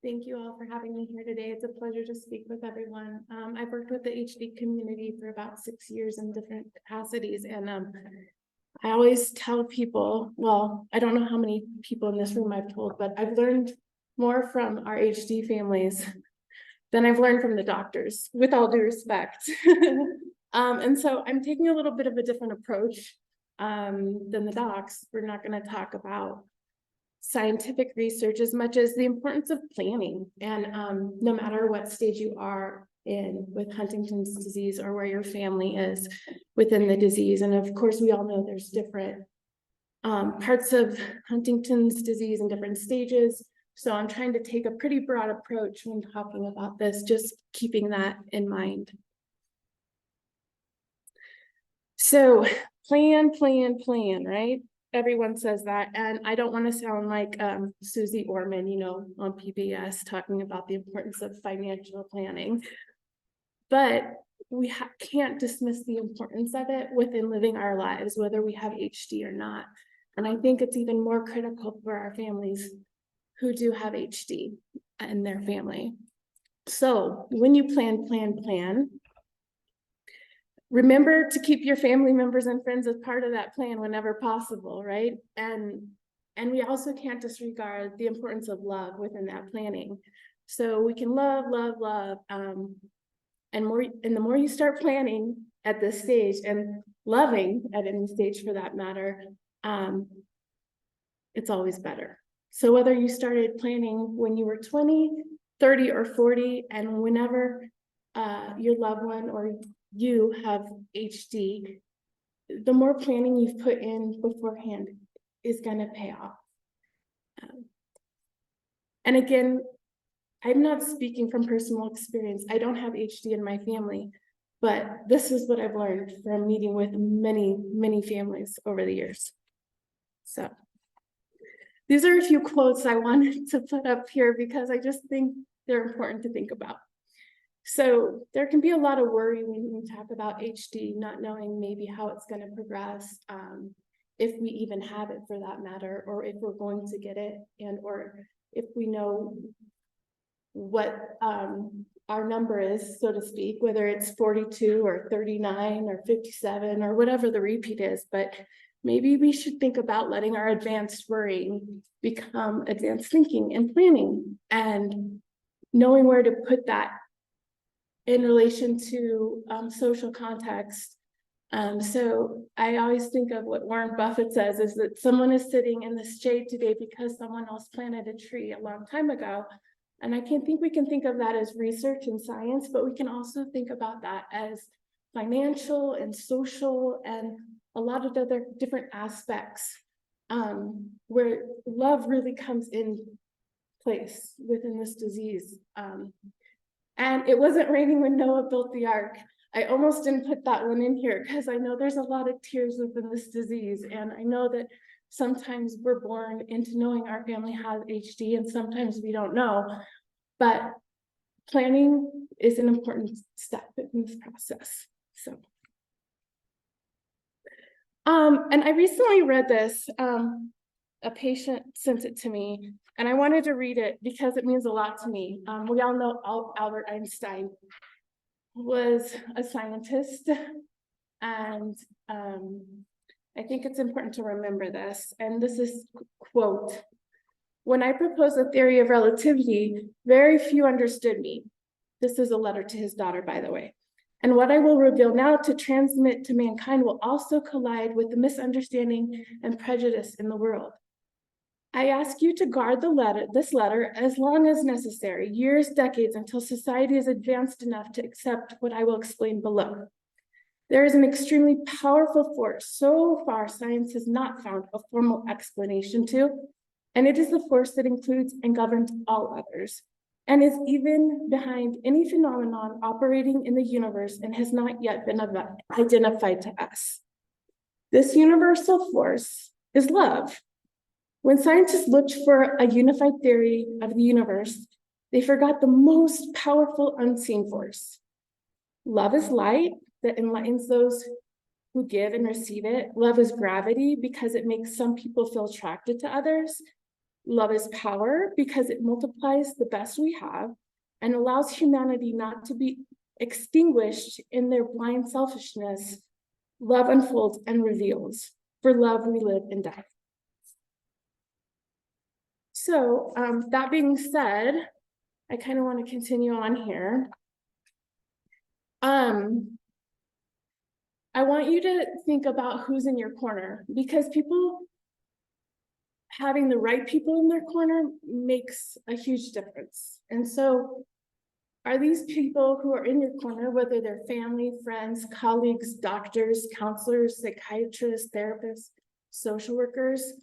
Thank you all for having me here today. It's a pleasure to speak with everyone. I've worked with the HD community for about 6 years in different capacities, and I always tell people, well, I don't know how many people in this room I've told, but I've learned more from our HD families than I've learned from the doctors, with all due respect. And so I'm taking a little bit of a different approach than the docs. We're not going to talk about scientific research as much as the importance of planning. And no matter what stage you are in with Huntington's disease or where your family is within the disease. And of course, we all know there's different parts of Huntington's disease in different stages. So I'm trying to take a pretty broad approach when talking about this, just keeping that in mind. So plan, right? Everyone says that, and I don't want to sound like Susie Orman, on PBS talking about the importance of financial planning, but we can't dismiss the importance of it within living our lives, whether we have HD or not. And I think it's even more critical for our families who do have HD in their family. So when you plan, remember to keep your family members and friends as part of that plan whenever possible, right? And we also can't disregard the importance of love within that planning. So we can love, and the more you start planning at this stage and loving at any stage for that matter, it's always better. So whether you started planning when you were 20, 30, or 40, and whenever your loved one or you have HD, the more planning you've put in beforehand is going to pay off. And again, I'm not speaking from personal experience. I don't have HD in my family, but this is what I've learned from meeting with many families over the years. So these are a few quotes I wanted to put up here because I just think they're important to think about. So there can be a lot of worry when we talk about HD, not knowing maybe how it's going to progress, if we even have it for that matter, or if we're going to get it, and or if we know what our number is, so to speak, whether it's 42 or 39 or 57 or whatever the repeat is. But maybe we should think about letting our advanced worrying become advanced thinking and planning, and knowing where to put that in relation to social context. So I always think of what Warren Buffett says is that someone is sitting in the shade today because someone else planted a tree a long time ago. And I think we can think of that as research and science, but we can also think about that as financial and social and a lot of other different aspects where love really comes in place within this disease. And it wasn't raining when Noah built the ark. I almost didn't put that one in here because I know there's a lot of tears within this disease. And I know that sometimes we're born into knowing our family has HD and sometimes we don't know. But planning is an important step in this process. So, and I recently read this. A patient sent it to me, and I wanted to read it because it means a lot to me. We all know Albert Einstein was a scientist, and I think it's important to remember this. And this is quote, "When I proposed the theory of relativity, very few understood me." This is a letter to his daughter, by the way. "And what I will reveal now to transmit to mankind will also collide with the misunderstanding and prejudice in the world. I ask you to guard this letter as long as necessary, years, decades, until society is advanced enough to accept what I will explain below. There is an extremely powerful force so far science has not found a formal explanation to, and it is the force that includes and governs all others, and is even behind any phenomenon operating in the universe and has not yet been identified to us. This universal force is love. When scientists looked for a unified theory of the universe, they forgot the most powerful unseen force. Love is light that enlightens those who give and receive it. Love is gravity because it makes some people feel attracted to others. Love is power because it multiplies the best we have and allows humanity not to be extinguished in their blind selfishness. Love unfolds and reveals. For love, we live and die. So that being said, I kind of want to continue on here. I want you to think about who's in your corner, because having the right people in their corner makes a huge difference. And so are these people who are in your corner, whether they're family, friends, colleagues, doctors, counselors, psychiatrists, therapists, social workers,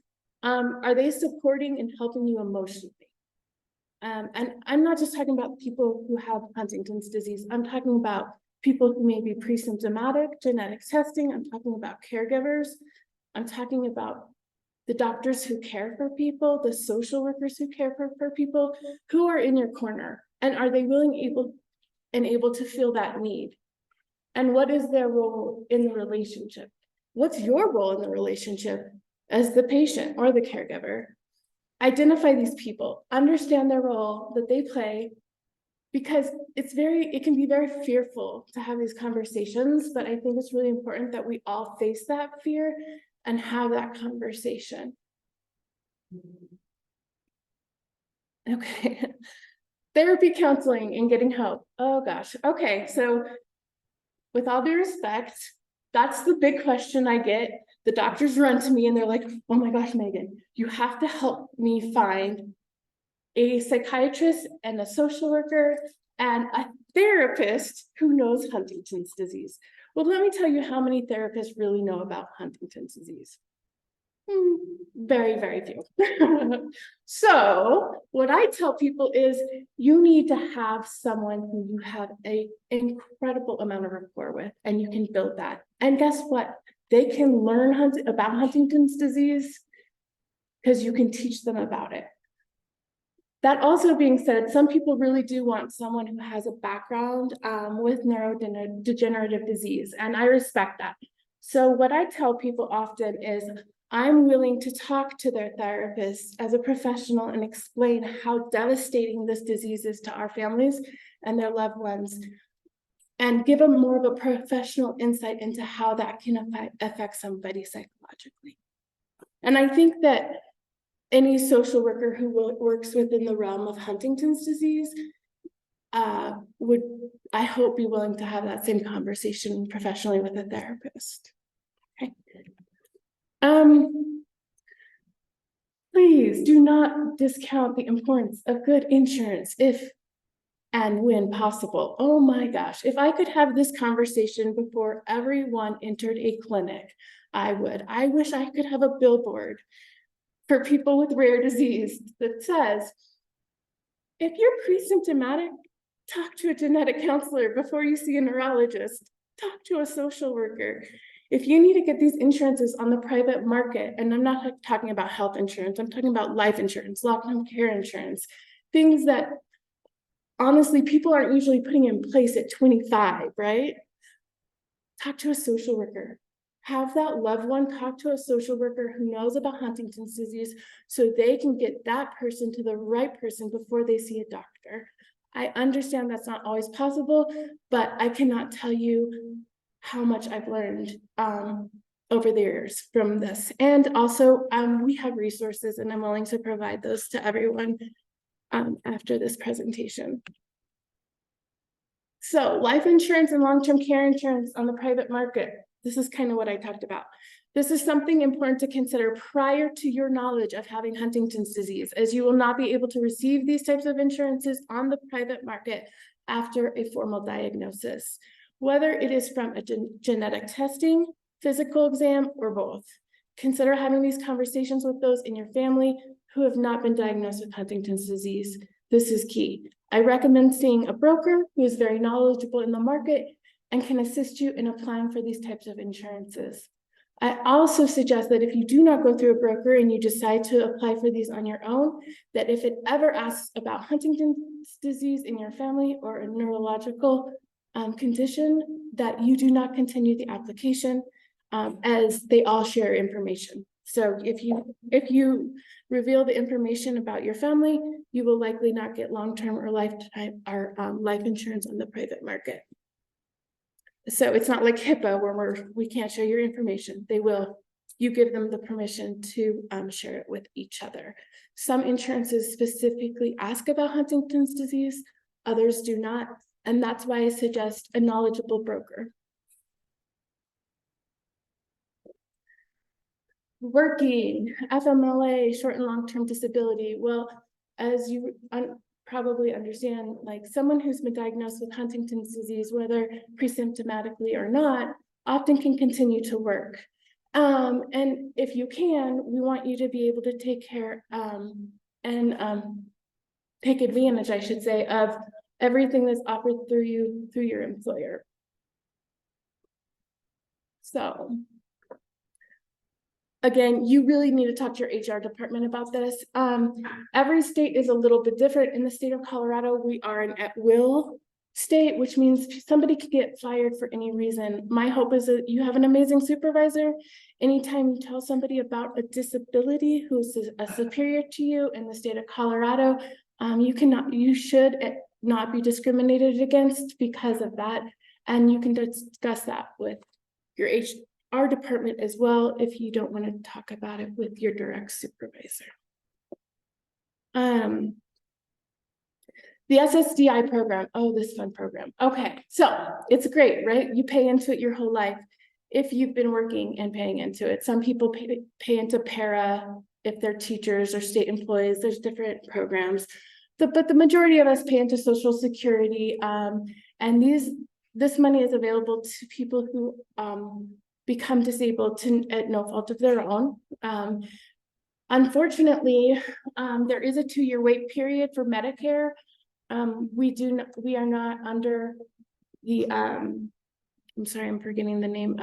are they supporting and helping you emotionally? And I'm not just talking about people who have Huntington's disease. I'm talking about people who may be pre-symptomatic, genetic testing. I'm talking about caregivers. I'm talking about the doctors who care for people, the social workers who care for people, who are in your corner, and are they able to feel that need? And what is their role in the relationship? What's your role in the relationship as the patient or the caregiver? Identify these people, understand their role that they play, because it can be very fearful to have these conversations, but I think it's really important that we all face that fear and have that conversation. Okay. Therapy, counseling, and getting help. Oh gosh. Okay. So with all due respect, that's the big question I get. The doctors run to me and they're like, oh my gosh, Megan, you have to help me find a psychiatrist and a social worker and a therapist who knows Huntington's disease. Well, let me tell you how many therapists really know about Huntington's disease. Very, very few. So what I tell people is you need to have someone who you have an incredible amount of rapport with, and you can build that. And guess what? They can learn about Huntington's disease because you can teach them about it. That also being said, some people really do want someone who has a background with neurodegenerative disease, and I respect that. So what I tell people often is I'm willing to talk to their therapist as a professional and explain how devastating this disease is to our families and their loved ones, and give them more of a professional insight into how that can affect somebody psychologically. And I think that any social worker who works within the realm of Huntington's disease would, I hope, be willing to have that same conversation professionally with a therapist. Okay. Please do not discount the importance of good insurance if and when possible. Oh my gosh, if I could have this conversation before everyone entered a clinic, I would. I wish I could have a billboard for people with rare disease that says, if you're pre-symptomatic, talk to a genetic counselor before you see a neurologist, talk to a social worker. If you need to get these insurances on the private market, and I'm not talking about health insurance, I'm talking about life insurance, long-term care insurance, things that honestly people aren't usually putting in place at 25, right? Talk to a social worker. Have that loved one talk to a social worker who knows about Huntington's disease so they can get that person to the right person before they see a doctor. I understand that's not always possible, but I cannot tell you how much I've learned over the years from this. And also, we have resources, and I'm willing to provide those to everyone after this presentation. So life insurance and long-term care insurance on the private market. This is kind of what I talked about. This is something important to consider prior to your knowledge of having Huntington's disease, as you will not be able to receive these types of insurances on the private market after a formal diagnosis, whether it is from a genetic testing, physical exam, or both. Consider having these conversations with those in your family who have not been diagnosed with Huntington's disease. This is key. I recommend seeing a broker who is very knowledgeable in the market and can assist you in applying for these types of insurances. I also suggest that if you do not go through a broker and you decide to apply for these on your own, that if it ever asks about Huntington's disease in your family or a neurological condition, that you do not continue the application as they all share information. So if you reveal the information about your family, you will likely not get long-term or lifetime or life insurance on the private market. So it's not like HIPAA where we can't share your information. They will. You give them the permission to share it with each other. Some insurances specifically ask about Huntington's disease, others do not. And that's why I suggest a knowledgeable broker. Working, FMLA, short and long-term disability. Well, as you probably understand, like someone who's been diagnosed with Huntington's disease, whether pre-symptomatically or not, often can continue to work. And if you can, we want you to be able to take care and take advantage, I should say, of everything that's offered through your employer. So again, you really need to talk to your HR department about this. Every state is a little bit different. In the state of Colorado, we are an at-will state, which means somebody could get fired for any reason. My hope is that you have an amazing supervisor. Anytime you tell somebody about a disability who's a superior to you in the state of Colorado, you should not be discriminated against because of that. And you can discuss that with your HR department as well if you don't want to talk about it with your direct supervisor. The SSDI program, oh, this fun program. Okay, so it's great, right? You pay into it your whole life if you've been working and paying into it. Some people pay into para if they're teachers or state employees. There's different programs, but the majority of us pay into Social Security, and this money is available to people who become disabled at no fault of their own. Unfortunately, there is a 2-year wait period for Medicare. We are not under the I'm sorry, I'm forgetting the name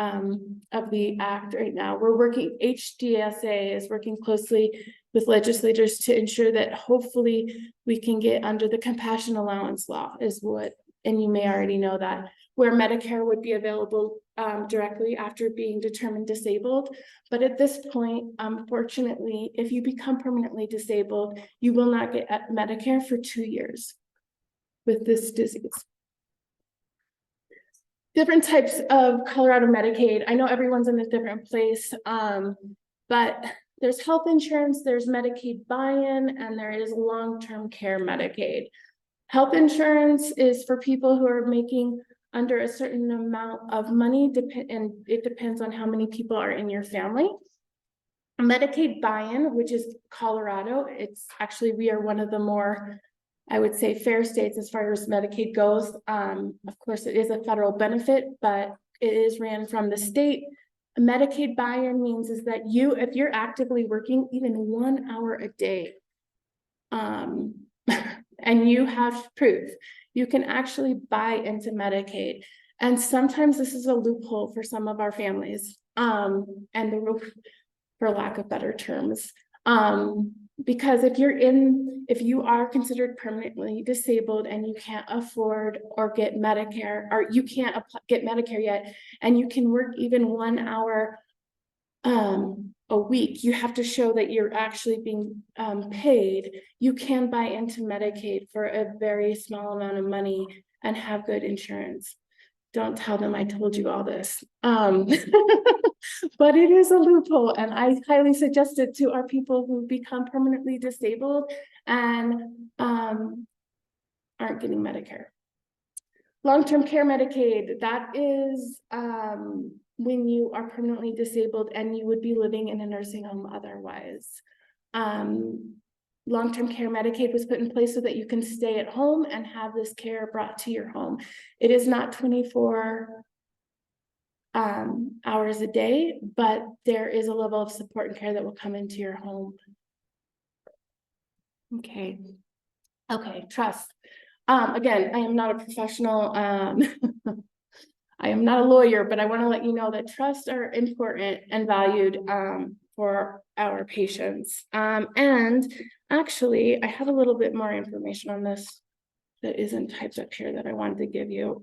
of the act right now. HDSA is working closely with legislators to ensure that hopefully we can get under the compassion allowance law and you may already know that, where Medicare would be available directly after being determined disabled. But at this point, unfortunately, if you become permanently disabled, you will not get Medicare for 2 years with this disease. Different types of Colorado Medicaid. I know everyone's in a different place, but there's health insurance, there's Medicaid buy-in, and there is long-term care Medicaid. Health insurance is for people who are making under a certain amount of money, and it depends on how many people are in your family. Medicaid buy-in, which is Colorado, we are one of the more, I would say, fair states as far as Medicaid goes. Of course, it is a federal benefit, but it is ran from the state. Medicaid buy-in means is that if you're actively working even 1 hour a day, and you have proof, you can actually buy into Medicaid. And sometimes this is a loophole for some of our families, for lack of better terms. Because if you are considered permanently disabled and you can't afford or get Medicare, or you can't get Medicare yet, and you can work even 1 hour a week, you have to show that you're actually being paid. You can buy into Medicaid for a very small amount of money and have good insurance. Don't tell them I told you all this. But it is a loophole, and I highly suggest it to our people who become permanently disabled and aren't getting Medicare. Long-term care Medicaid, that is when you are permanently disabled and you would be living in a nursing home otherwise. Long-term care Medicaid was put in place so that you can stay at home and have this care brought to your home. It is not 24 hours a day, but there is a level of support and care that will come into your home. Okay, trust. Again, I am not a professional. I am not a lawyer, but I want to let you know that trusts are important and valued for our patients. And actually, I have a little bit more information on this that isn't typed up here that I wanted to give you.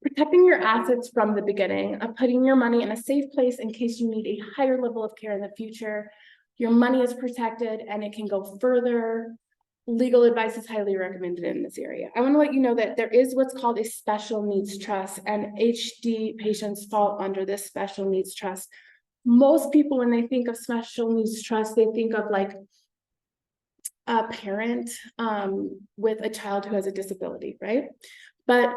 Protecting your assets from the beginning, of putting your money in a safe place in case you need a higher level of care in the future. Your money is protected and it can go further. Legal advice is highly recommended in this area. I want to let you know that there is what's called a special needs trust, and HD patients fall under this special needs trust. Most people, when they think of special needs trust, they think of like a parent with a child who has a disability, right? But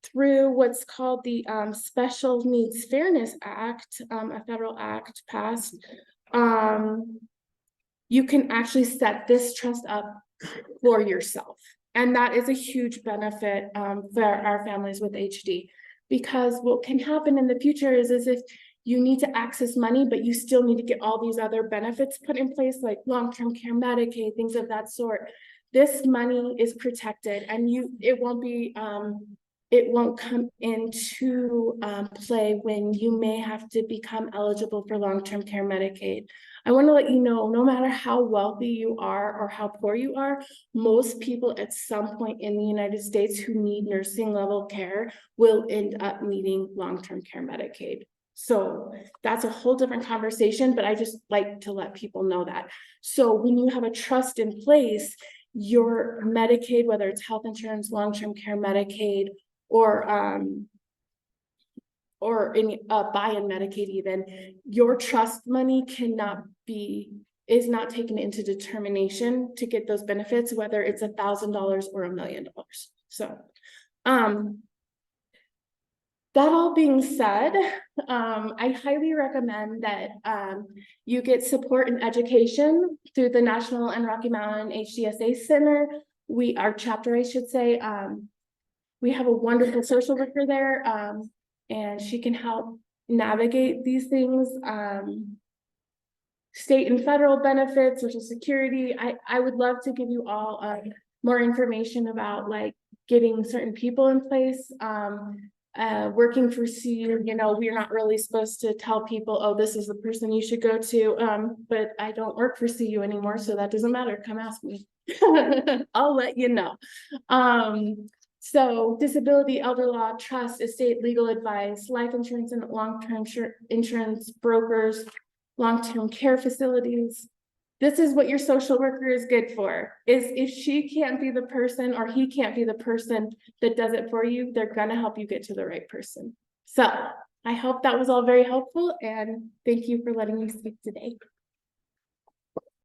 through what's called the Special Needs Fairness Act, a federal act passed, you can actually set this trust up for yourself. And that is a huge benefit for our families with HD, because what can happen in the future is if you need to access money, but you still need to get all these other benefits put in place, like long-term care, Medicaid, things of that sort. This money is protected, and it won't come into play when you may have to become eligible for long-term care Medicaid. I want to let you know, no matter how wealthy you are or how poor you are, most people at some point in the United States who need nursing level care will end up needing long-term care Medicaid. So that's a whole different conversation, but I just like to let people know that. So when you have a trust in place, your Medicaid, whether it's health insurance, long-term care Medicaid, or any buy-in Medicaid, even your trust money is not taken into determination to get those benefits, whether it's $1,000 or $1 million. So that all being said, I highly recommend that you get support and education through the National and Rocky Mountain HDSA Center. Our chapter, I should say, we have a wonderful social worker there, and she can help navigate these things. State and federal benefits, Social Security. I would love to give you all more information about like getting certain people in place. Working for CU, we're not really supposed to tell people, oh, this is the person you should go to. But I don't work for CU anymore, so that doesn't matter. Come ask me. I'll let you know. So disability, elder law, trust, estate, legal advice, life insurance and long-term insurance brokers, long-term care facilities. This is what your social worker is good for, is if she can't be the person or he can't be the person that does it for you, they're going to help you get to the right person. So I hope that was all very helpful, and thank you for letting me speak today.